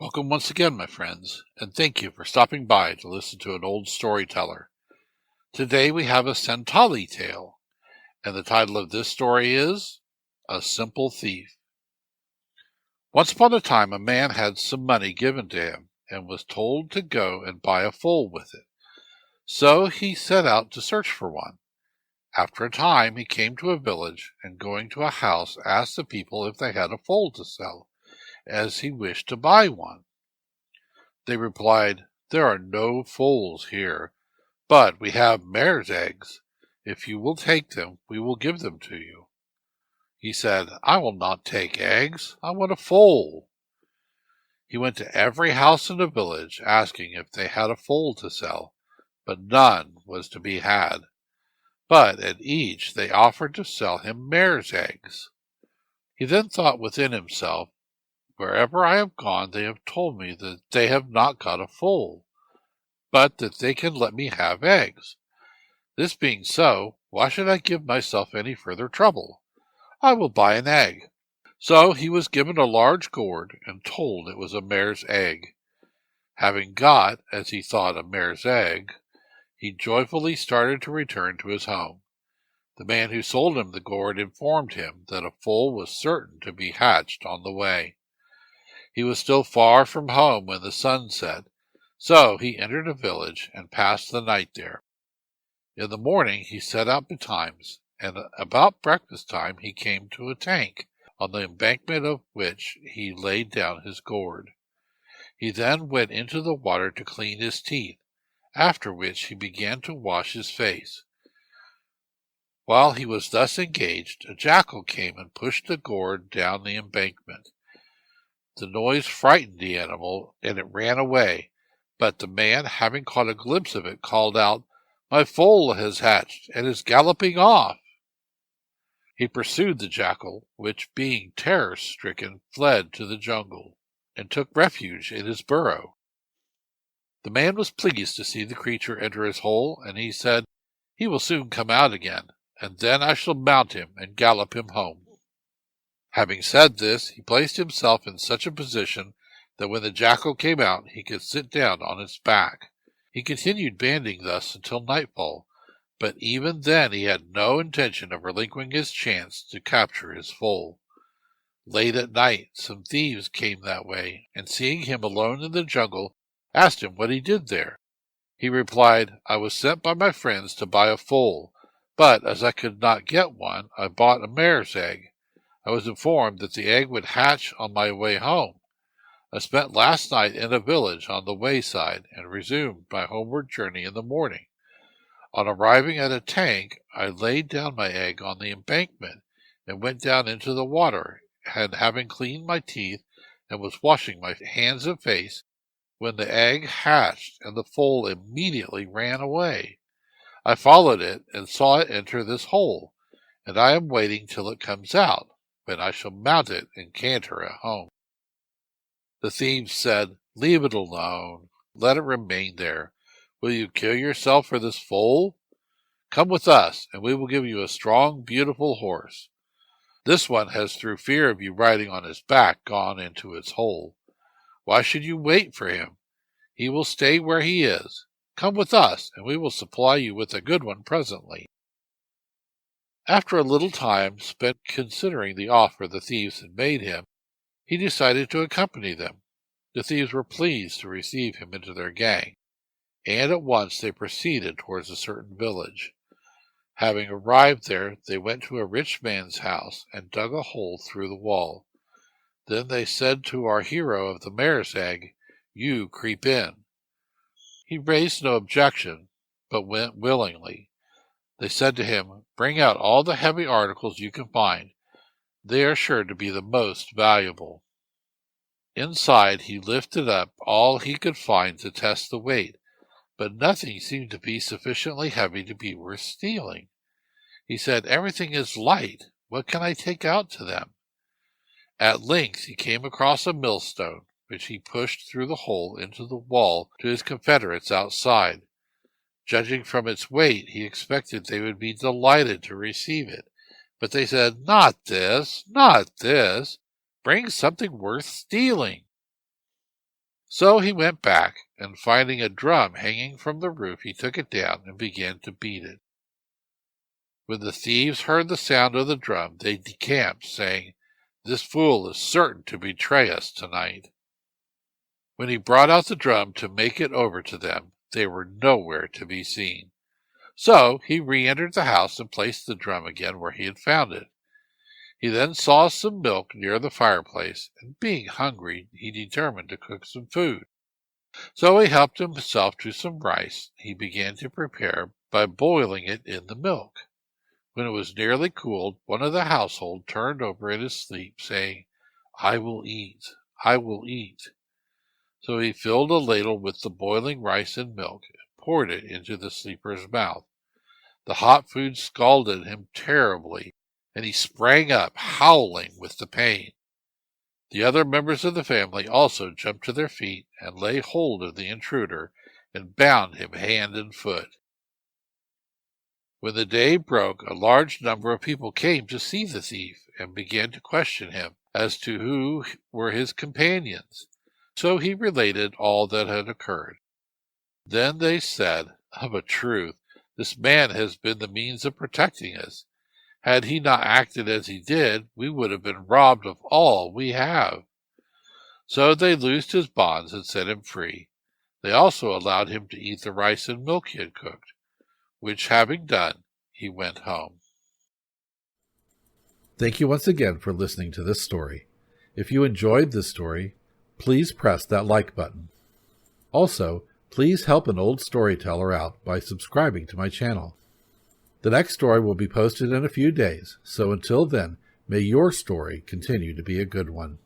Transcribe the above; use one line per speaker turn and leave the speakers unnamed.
Welcome once again, my friends, and thank you for stopping by to listen to an old storyteller. Today we have a Santali tale, and the title of this story is A Simple Thief. Once upon a time, a man had some money given to him and was told to go and buy a foal with it. So he set out to search for one. After a time, he came to a village and going to a house asked the people if they had a foal to sell, as he wished to buy one. They replied, "There are no foals here, but we have mare's eggs. If you will take them, we will give them to you." He said, "I will not take eggs. I want a foal." He went to every house in the village asking if they had a foal to sell, but none was to be had. But at each they offered to sell him mare's eggs. He then thought within himself, "Wherever I have gone, they have told me that they have not got a foal, but that they can let me have eggs. This being so, why should I give myself any further trouble? I will buy an egg." So he was given a large gourd and told it was a mare's egg. Having got, as he thought, a mare's egg, he joyfully started to return to his home. The man who sold him the gourd informed him that a foal was certain to be hatched on the way. He was still far from home when the sun set, so he entered a village and passed the night there. In the morning he set out betimes, and about breakfast time he came to a tank, on the embankment of which he laid down his gourd. He then went into the water to clean his teeth, after which he began to wash his face. While he was thus engaged, a jackal came and pushed the gourd down the embankment. The noise frightened the animal, and it ran away, but the man, having caught a glimpse of it, called out, "My foal has hatched, and is galloping off." He pursued the jackal, which, being terror-stricken, fled to the jungle, and took refuge in his burrow. The man was pleased to see the creature enter his hole, and he said, "He will soon come out again, and then I shall mount him and gallop him home." Having said this, he placed himself in such a position that when the jackal came out, he could sit down on its back. He continued banding thus until nightfall, but even then he had no intention of relinquishing his chance to capture his foal. Late at night, some thieves came that way, and seeing him alone in the jungle, asked him what he did there. He replied, "I was sent by my friends to buy a foal, but as I could not get one, I bought a mare's egg. I was informed that the egg would hatch on my way home. I spent last night in a village on the wayside and resumed my homeward journey in the morning. On arriving at a tank, I laid down my egg on the embankment and went down into the water, and having cleaned my teeth and was washing my hands and face, when the egg hatched and the foal immediately ran away. I followed it and saw it enter this hole, and I am waiting till it comes out, when I shall mount it and canter at home." The thieves said, "Leave it alone. Let it remain there. Will you kill yourself for this foal? Come with us, and we will give you a strong, beautiful horse. This one has, through fear of you riding on his back, gone into its hole. Why should you wait for him? He will stay where he is. Come with us, and we will supply you with a good one presently." After a little time spent considering the offer the thieves had made him, he decided to accompany them. The thieves were pleased to receive him into their gang, and at once they proceeded towards a certain village. Having arrived there, they went to a rich man's house and dug a hole through the wall. Then they said to our hero of the mare's egg, "You creep in." He raised no objection, but went willingly. They said to him, "Bring out all the heavy articles you can find. They are sure to be the most valuable." Inside he lifted up all he could find to test the weight, but nothing seemed to be sufficiently heavy to be worth stealing. He said, "Everything is light. What can I take out to them?" At length he came across a millstone, which he pushed through the hole into the wall to his confederates outside. Judging from its weight, he expected they would be delighted to receive it, but they said, "Not this, not this. Bring something worth stealing." So he went back, and finding a drum hanging from the roof, he took it down and began to beat it. When the thieves heard the sound of the drum, they decamped, saying, "This fool is certain to betray us tonight." When he brought out the drum to make it over to them, they were nowhere to be seen. So he re-entered the house and placed the drum again where he had found it. He then saw some milk near the fireplace, and being hungry, he determined to cook some food. So he helped himself to some rice he began to prepare by boiling it in the milk. When it was nearly cooled, one of the household turned over in his sleep, saying, "I will eat, I will eat." So he filled a ladle with the boiling rice and milk and poured it into the sleeper's mouth. The hot food scalded him terribly, and he sprang up, howling with the pain. The other members of the family also jumped to their feet and laid hold of the intruder and bound him hand and foot. When the day broke, a large number of people came to see the thief and began to question him as to who were his companions. So he related all that had occurred. Then they said, "Of a truth, this man has been the means of protecting us. Had he not acted as he did, we would have been robbed of all we have." So they loosed his bonds and set him free. They also allowed him to eat the rice and milk he had cooked, which having done, he went home.
Thank you once again for listening to this story. If you enjoyed this story, please press that like button. Also, please help an old storyteller out by subscribing to my channel. The next story will be posted in a few days, so until then, may your story continue to be a good one.